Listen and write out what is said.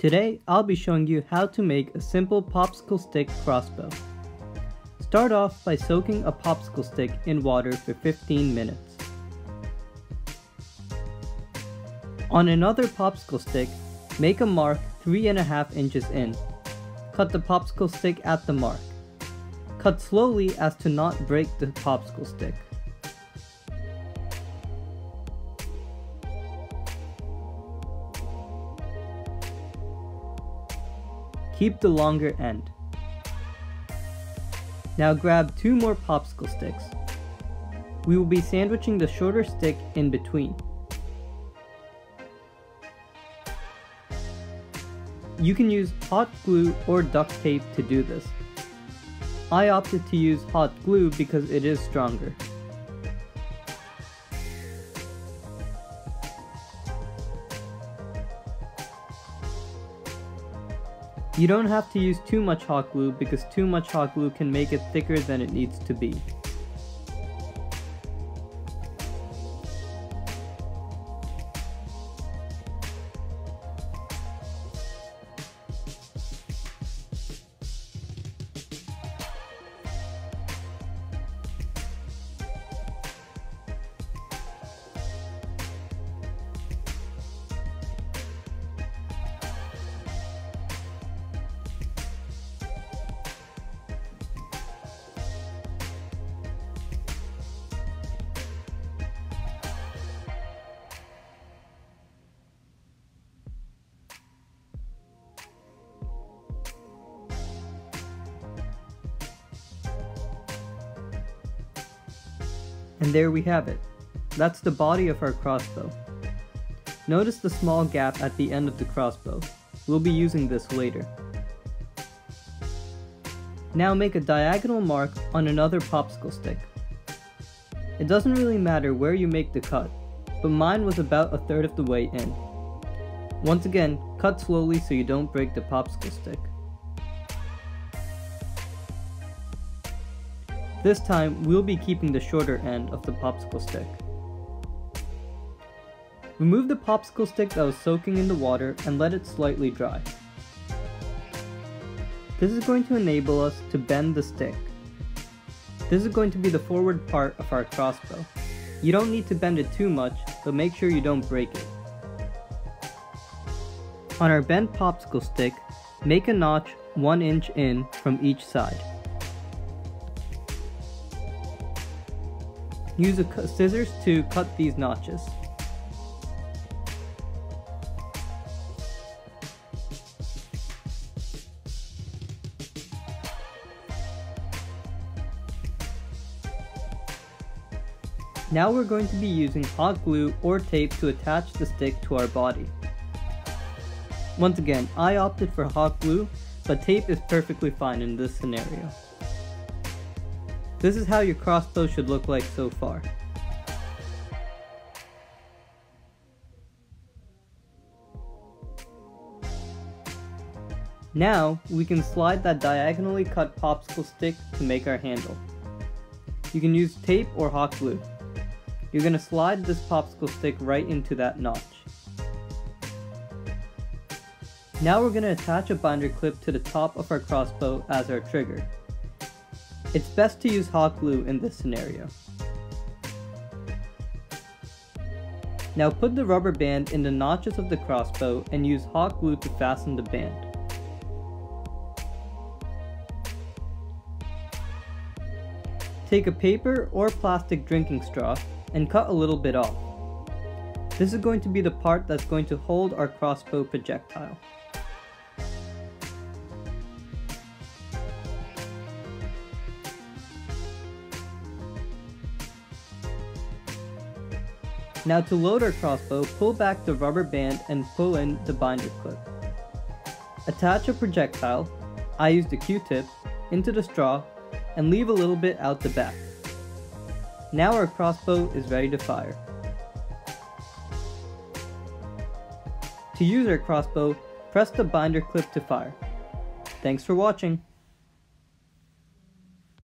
Today, I'll be showing you how to make a simple popsicle stick crossbow. Start off by soaking a popsicle stick in water for 15 minutes. On another popsicle stick, make a mark 3.5 inches in. Cut the popsicle stick at the mark. Cut slowly as to not break the popsicle stick. Keep the longer end. Now grab 2 more popsicle sticks. We will be sandwiching the shorter stick in between. You can use hot glue or duct tape to do this. I opted to use hot glue because it is stronger. You don't have to use too much hot glue because too much hot glue can make it thicker than it needs to be. And there we have it. That's the body of our crossbow. Notice the small gap at the end of the crossbow. We'll be using this later. Now make a diagonal mark on another popsicle stick. It doesn't really matter where you make the cut, but mine was about 1/3 of the way in. Once again, cut slowly so you don't break the popsicle stick. This time, we'll be keeping the shorter end of the popsicle stick. Remove the popsicle stick that was soaking in the water and let it slightly dry. This is going to enable us to bend the stick. This is going to be the forward part of our crossbow. You don't need to bend it too much, but make sure you don't break it. On our bent popsicle stick, make a notch 1 inch in from each side. Use scissors to cut these notches. Now we're going to be using hot glue or tape to attach the stick to our body. Once again, I opted for hot glue, but tape is perfectly fine in this scenario. This is how your crossbow should look like so far. Now, we can slide that diagonally cut popsicle stick to make our handle. You can use tape or hot glue. You're going to slide this popsicle stick right into that notch. Now we're going to attach a binder clip to the top of our crossbow as our trigger. It's best to use hot glue in this scenario. Now put the rubber band in the notches of the crossbow and use hot glue to fasten the band. Take a paper or plastic drinking straw and cut a little bit off. This is going to be the part that's going to hold our crossbow projectile. Now to load our crossbow, pull back the rubber band and pull in the binder clip. Attach a projectile, I used a Q-tip, into the straw and leave a little bit out the back. Now our crossbow is ready to fire. To use our crossbow, press the binder clip to fire. Thanks for watching.